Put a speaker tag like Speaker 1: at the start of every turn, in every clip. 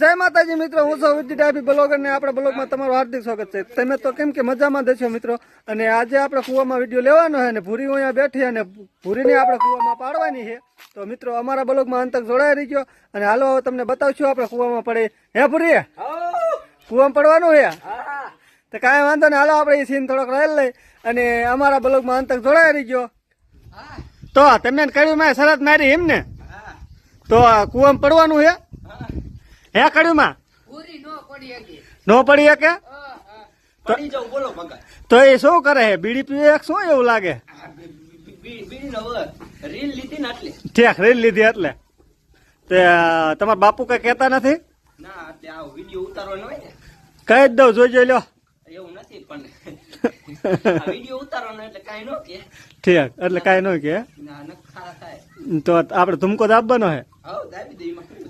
Speaker 1: જય માતાજી મિત્રો, હું છું વિદ્યુત ડાબી બ્લોગર ને આપણા બ્લોગમાં તમારું હાર્દિક સ્વાગત છે. તમે તો કેમ કે મજામાં દેશો મિત્રો, અને આજે આપણે કુવામાં વિડીયો લેવાનો છે અને ભૂરી અહીંયા બેઠી અને ભૂરીને આપણે કુવામાં પાડવાની છે. તો મિત્રો અમારા બ્લોગમાં અંતક જોડાઈ રહી ગયો અને હાલો હવે તમને બતાવશું આપણે કુવામાં પડે. હે ભૂરી, કુવામાં પડવાનું છે તો કાંઈ વાંધો ને, હાલો આપણે એ સીન થોડોક રહેલ લઈ અને અમારા બ્લોગમાં અંતક જોડાઈ રહી ગયો. તો તમે કહ્યું મેં શરત મારી એમ ને, તો કુવામાં પડવાનું છે હે કડ્યુંમાં નો પડી શકે તો એ શું કરે છે? બીડી પીવે શું એવું લાગે? ઠીક, રીલ લીધી એટલે તે તમારા બાપુ કઈ કેતા નથી? કઈ જ દઉં, જોઈ લ્યો. ઠીક, એટલે કઈ ન કે તો આપડે ધુમકો દાબવાનો હે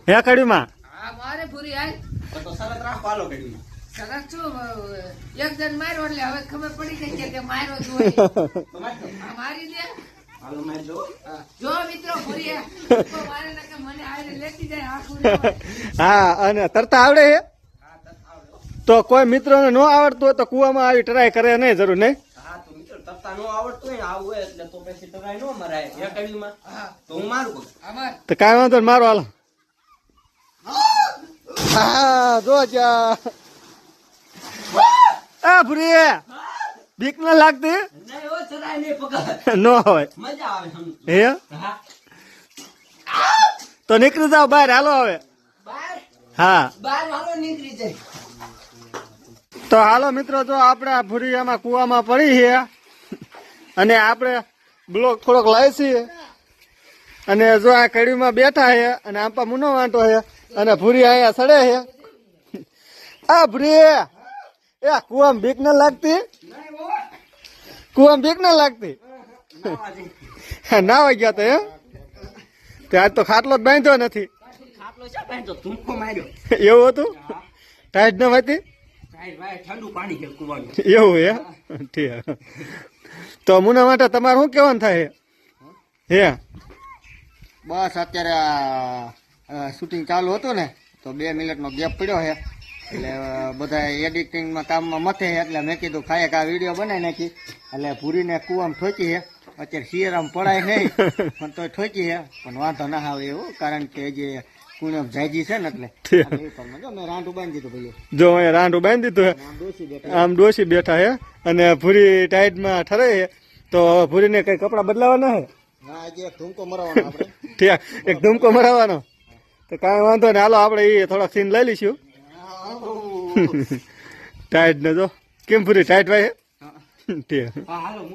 Speaker 1: હે કડ્યુંમાં.
Speaker 2: મારે પૂરી આય તો શરત રાખો, હાલો કડી શરત શું એક જણ માર્યો એટલે હવે ખબર પડી ગઈ કે માર્યો જ હોય તો મારી દે. હાલો માર જો મિત્રો પૂરી તો મારે ન કે મને આને લેતી જાય આખું.
Speaker 1: હા, અને તરતા આવડે છે?
Speaker 2: હા, તરતા આવડે.
Speaker 1: તો કોઈ મિત્રોને ન આવડતું હોય તો કુવામાં આવી ટ્રાય કરે નહીં, જરૂર નહીં.
Speaker 2: હા, તો મિત્રો તરતા નો આવડતું હોય આવું હોય એટલે તો પછી ટ્રાય નો મરાય એ કડીમાં. હા, તો હું મારું આમાં
Speaker 1: તો કાંઈ વાંધો ને, મારો હાલો. હા, જો જા આ ભૂરી બીક ના લાગતી? નો હોય હે તો નીકળી જાવ બહાર, હાલો હવે. હા, તો હાલો મિત્રો, જો આપણે ભૂરી આમાં કુવામાં પડી છે અને આપણે બ્લોક થોડોક લાવી છીએ અને જો આ કડીમાં બેઠા છે અને આંપા મુનો વાંટો છે અને ભૂરી અહીંયા સડે છે. આ ભૂરી એ કુવામાં બીક ના લાગતી? કુવામાં બીક ના લાગતી? ના વાઈ ગયા તો એમ? આજ તો ખાટલો જ બાંધ્યો નથી. એવું હતું? ટાઈટ ન વાતી? એવું હે? ઠીક. તો મુના માટે તમારે શું કહેવાનું થાય હે? બસ અત્યારે શૂટિંગ ચાલુ હતું ને તો 2 મિનિટનો ગેપ પડ્યો છે એટલે બધા એડિટિંગમાં કામમાં મથે છે એટલે મેં કીધું ખાયક આ વિડીયો બનાવી નાખી. એટલે પૂરીને કુવામાં ઠોકી છે. અત્યારે શિયાળામાં પડાય નહીં પણ તોય ઠોકી છે, પણ વાંધો ના આવે એવું, કારણ કે જે કુણ્યમ જાયજી છે ને એટલે મેં રાંડું બાંધી દીધું. ભાઈ જો અહીંયા રાંડું બાંધી દીધું, આમ ડોસી બેઠા છે અને ભૂરી ટાઈટમાં ઠરે છે. તો ભૂરીને કઈ કપડા બદલાવાના છે? એક ધૂમકો મરાવવાનો આપણે. ઠીક, એક ધૂમકો મરાવવાનો તો કાંઈ વાંધો ને, હાલો આપણે એ થોડાક સીન લઈ લઈશું. ટાઈટ ને જો કેમ ભૂરી ટાઈટ ભાઈ? ઠીક.